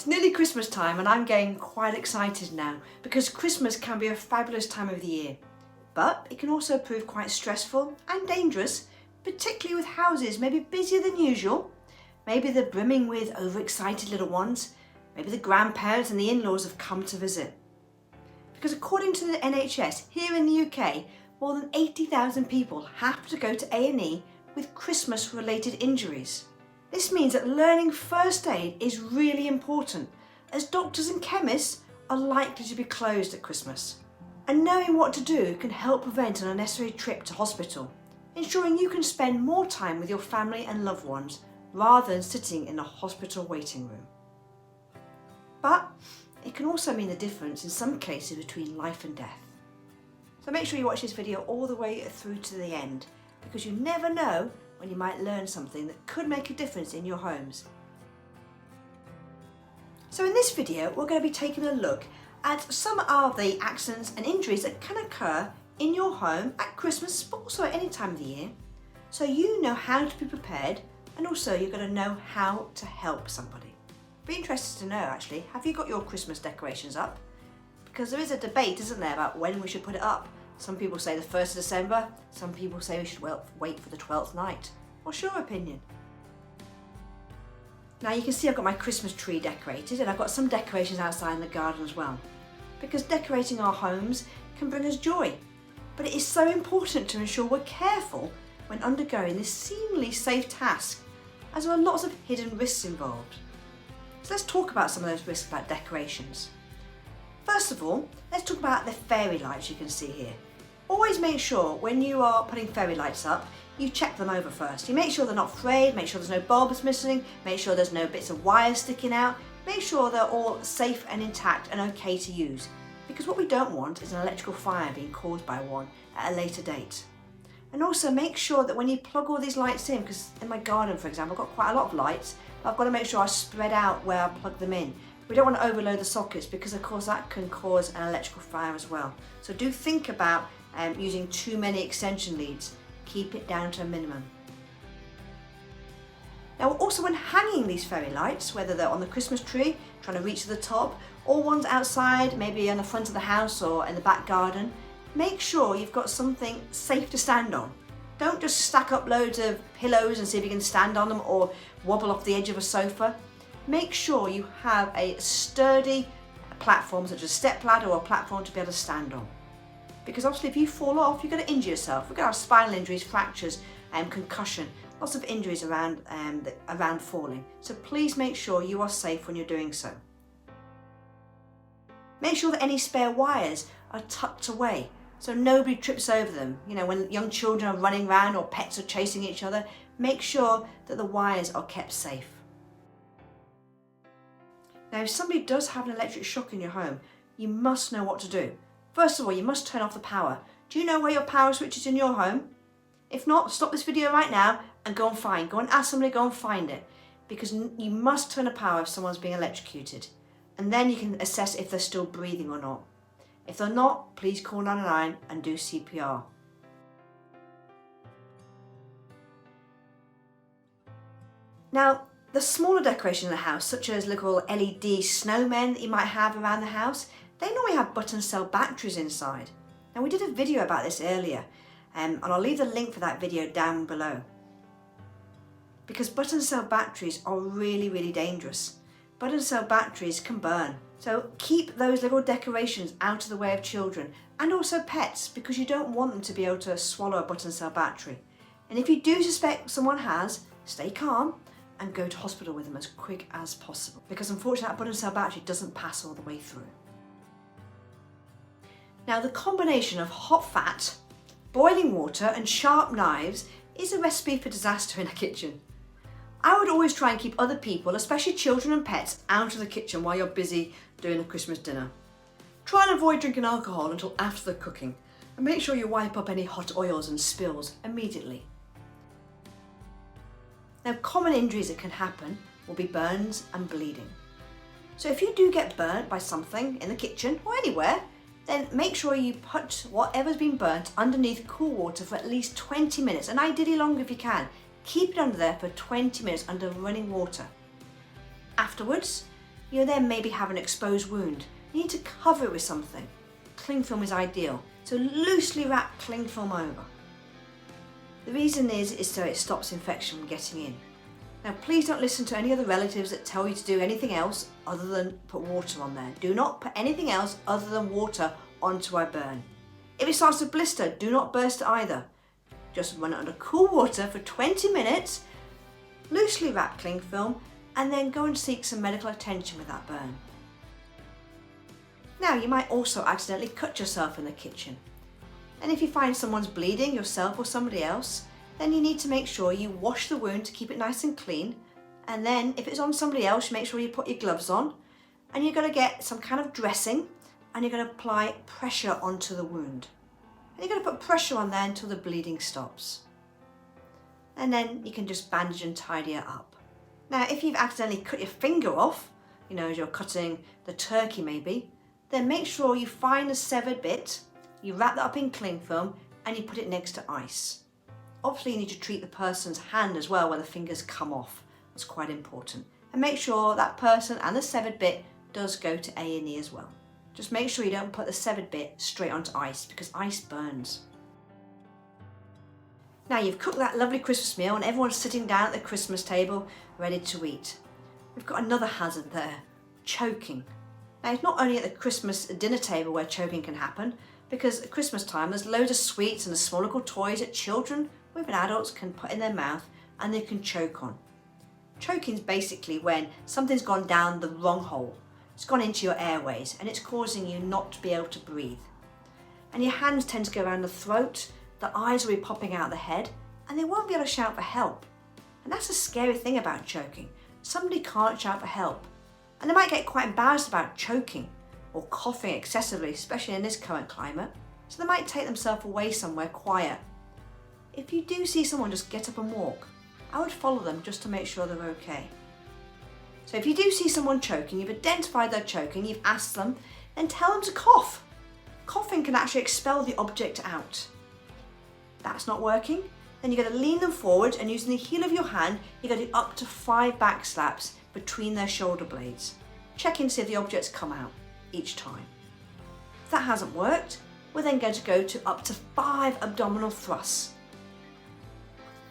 nearly Christmas time and I'm getting quite excited now because Christmas can be a fabulous time of the year. But it can also prove quite stressful and dangerous, particularly with houses maybe busier than usual. Maybe they're brimming with overexcited little ones. Maybe the grandparents and the in-laws have come to visit. Because according to the NHS, here in the UK, more than 80,000 people have to go to A&E with Christmas-related injuries. This means that learning first aid is really important, as doctors and chemists are likely to be closed at Christmas. And knowing what to do can help prevent an unnecessary trip to hospital, ensuring you can spend more time with your family and loved ones rather than sitting in a hospital waiting room. But it can also mean the difference in some cases between life and death. So make sure you watch this video all the way through to the end, because you never know when you might learn something that could make a difference in your homes. So in this video, we're going to be taking a look at some of the accidents and injuries that can occur in your home at Christmas, but also at any time of the year. So you know how to be prepared, and also you're going to know how to help somebody. Be interested to know actually, have you got your Christmas decorations up? Because there is a debate, isn't there, about when we should put it up. Some people say the 1st of December, some people say we should wait for the 12th night. What's your opinion? Now you can see I've got my Christmas tree decorated, and I've got some decorations outside in the garden as well. Because decorating our homes can bring us joy. But it is so important to ensure we're careful when undergoing this seemingly safe task, as there are lots of hidden risks involved. So let's talk about some of those risks about decorations. First of all, let's talk about the fairy lights you can see here. Always make sure when you are putting fairy lights up, you check them over first. You make sure they're not frayed, make sure there's no bulbs missing, make sure there's no bits of wire sticking out, make sure they're all safe and intact and okay to use. Because what we don't want is an electrical fire being caused by one at a later date. And also make sure that when you plug all these lights in, because in my garden for example I've got quite a lot of lights, I've got to make sure I spread out where I plug them in. We don't want to overload the sockets because of course that can cause an electrical fire as well. So do think about using too many extension leads. Keep it down to a minimum. Now also when hanging these fairy lights, whether they're on the Christmas tree, trying to reach to the top, or ones outside, maybe on the front of the house or in the back garden, make sure you've got something safe to stand on. Don't just stack up loads of pillows and see if you can stand on them or wobble off the edge of a sofa. Make sure you have a sturdy platform, such as a step ladder or a platform to be able to stand on. Because obviously if you fall off, you're going to injure yourself. We're going to have spinal injuries, fractures, concussion, lots of injuries around falling. So please make sure you are safe when you're doing so. Make sure that any spare wires are tucked away so nobody trips over them. You know, when young children are running around or pets are chasing each other, make sure that the wires are kept safe. Now if somebody does have an electric shock in your home, you must know what to do. First of all, you must turn off the power. Do you know where your power switch is in your home? If not, stop this video right now and go and ask somebody, go and find it. Because you must turn the power if someone's being electrocuted. And then you can assess if they're still breathing or not. If they're not, please call 999 and do CPR. Now, the smaller decorations in the house, such as little LED snowmen that you might have around the house, they normally have button cell batteries inside. Now we did a video about this earlier, and I'll leave the link for that video down below. Because button cell batteries are really, really dangerous. Button cell batteries can burn. So keep those little decorations out of the way of children and also pets, because you don't want them to be able to swallow a button cell battery. And if you do suspect someone has, stay calm and go to hospital with them as quick as possible. Because unfortunately that button cell battery doesn't pass all the way through. Now the combination of hot fat, boiling water and sharp knives is a recipe for disaster in a kitchen. I would always try and keep other people, especially children and pets, out of the kitchen while you're busy doing a Christmas dinner. Try and avoid drinking alcohol until after the cooking, and make sure you wipe up any hot oils and spills immediately. Now common injuries that can happen will be burns and bleeding. So if you do get burnt by something in the kitchen or anywhere, then make sure you put whatever's been burnt underneath cool water for at least 20 minutes, and ideally longer if you can. Keep it under there for 20 minutes under running water. Afterwards, You then maybe have an exposed wound. You need to cover it with something. Cling film is ideal, so loosely wrap cling film over. The reason is so it stops infection from getting in. Now please don't listen to any other relatives that tell you to do anything else other than put water on there. Do not put anything else other than water onto our burn. If it starts to blister, do not burst it either. Just run it under cool water for 20 minutes, loosely wrap cling film, and then go and seek some medical attention with that burn. Now you might also accidentally cut yourself in the kitchen. And if you find someone's bleeding, yourself or somebody else, then you need to make sure you wash the wound to keep it nice and clean. And then if it's on somebody else, make sure you put your gloves on. And you're going to get some kind of dressing and you're going to apply pressure onto the wound. And you're going to put pressure on there until the bleeding stops. And then you can just bandage and tidy it up. Now if you've accidentally cut your finger off, as you're cutting the turkey maybe, then make sure you find the severed bit, you wrap that up in cling film and you put it next to ice. Obviously you need to treat the person's hand as well where the fingers come off. That's quite important. And make sure that person and the severed bit does go to A&E as well. Just make sure you don't put the severed bit straight onto ice because ice burns. Now you've cooked that lovely Christmas meal and everyone's sitting down at the Christmas table ready to eat. We've got another hazard there, choking. Now it's not only at the Christmas dinner table where choking can happen, because at Christmas time there's loads of sweets and small little toys that children or even adults can put in their mouth and they can choke on. Choking is basically when something's gone down the wrong hole. It's gone into your airways and it's causing you not to be able to breathe. And your hands tend to go around the throat, the eyes will be popping out the head and they won't be able to shout for help. And that's a scary thing about choking. Somebody can't shout for help. And they might get quite embarrassed about choking or coughing excessively, especially in this current climate. So they might take themselves away somewhere quiet. If you do see someone just get up and walk, I would follow them just to make sure they're okay. So if you do see someone choking, you've identified they're choking, you've asked them, then tell them to cough. Coughing can actually expel the object out. That's not working, then you're going to lean them forward and using the heel of your hand, you're going to do up to 5 back slaps between their shoulder blades. Check in to see if the objects come out each time. If that hasn't worked, we're then going to go to up to 5 abdominal thrusts.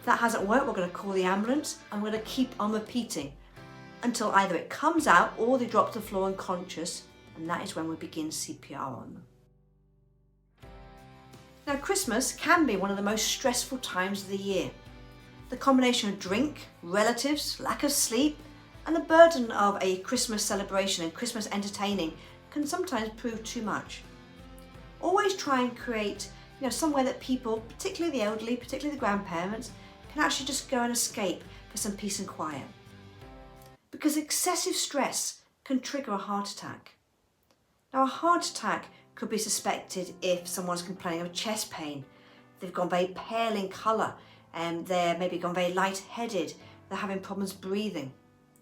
If that hasn't worked, we're going to call the ambulance and we're going to keep on repeating until either it comes out or they drop to the floor unconscious, and that is when we begin CPR on them. Now Christmas can be one of the most stressful times of the year. The combination of drink, relatives, lack of sleep, and the burden of a Christmas celebration and Christmas entertaining can sometimes prove too much. Always try and create somewhere that people, particularly the elderly, particularly the grandparents, can actually just go and escape for some peace and quiet. Because excessive stress can trigger a heart attack. Now a heart attack could be suspected if someone's complaining of chest pain, they've gone very pale in colour, and they're maybe gone very lightheaded, they're having problems breathing.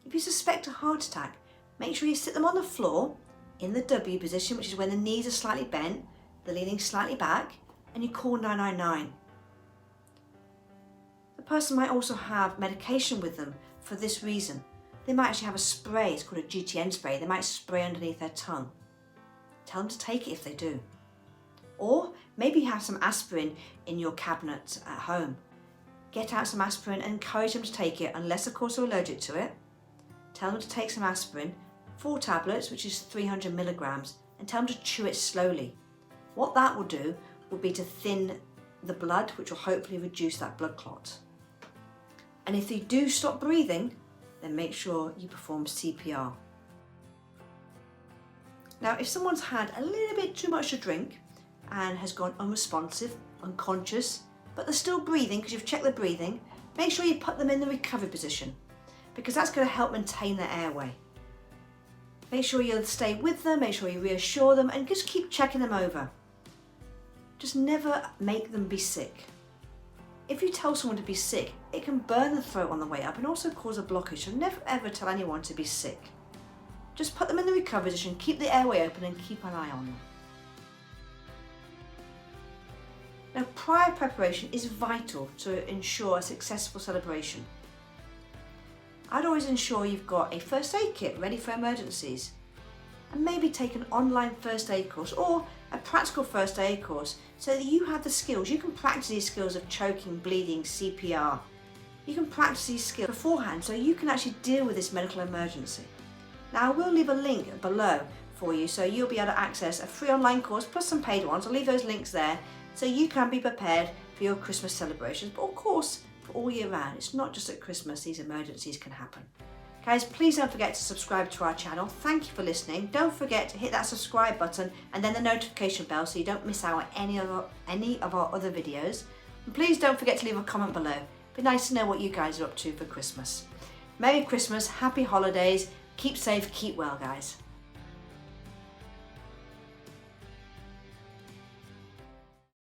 If you suspect a heart attack, make sure you sit them on the floor in the W position, which is when the knees are slightly bent, they're leaning slightly back, and you call 999. The person might also have medication with them for this reason. They might actually have a spray, it's called a GTN spray, they might spray underneath their tongue. Tell them to take it if they do. Or maybe you have some aspirin in your cabinet at home. Get out some aspirin and encourage them to take it, unless of course they're allergic to it. Tell them to take some aspirin, 4 tablets, which is 300 milligrams, and tell them to chew it slowly. What that will do will be to thin the blood, which will hopefully reduce that blood clot. And if they do stop breathing, then make sure you perform CPR. Now, if someone's had a little bit too much to drink and has gone unresponsive, unconscious, but they're still breathing because you've checked their breathing, make sure you put them in the recovery position because that's going to help maintain their airway. Make sure you'll stay with them, make sure you reassure them and just keep checking them over. Just never make them be sick. If you tell someone to be sick, it can burn the throat on the way up and also cause a blockage, so never ever tell anyone to be sick. Just put them in the recovery position, keep the airway open and keep an eye on them. Now, prior preparation is vital to ensure a successful celebration. I'd always ensure you've got a first aid kit ready for emergencies. And maybe take an online first aid course or a practical first aid course so that you have the skills. You can practice these skills of choking, bleeding, CPR. You can practice these skills beforehand so you can actually deal with this medical emergency. Now I will leave a link below for you so you'll be able to access a free online course plus some paid ones. I'll leave those links there so you can be prepared for your Christmas celebrations, but of course for all year round. It's not just at Christmas these emergencies can happen. Guys, please don't forget to subscribe to our channel. Thank you for listening. Don't forget to hit that subscribe button and then the notification bell so you don't miss out on any of our other videos. And please don't forget to leave a comment below. It'd be nice to know what you guys are up to for Christmas. Merry Christmas, happy holidays, keep safe, keep well, guys.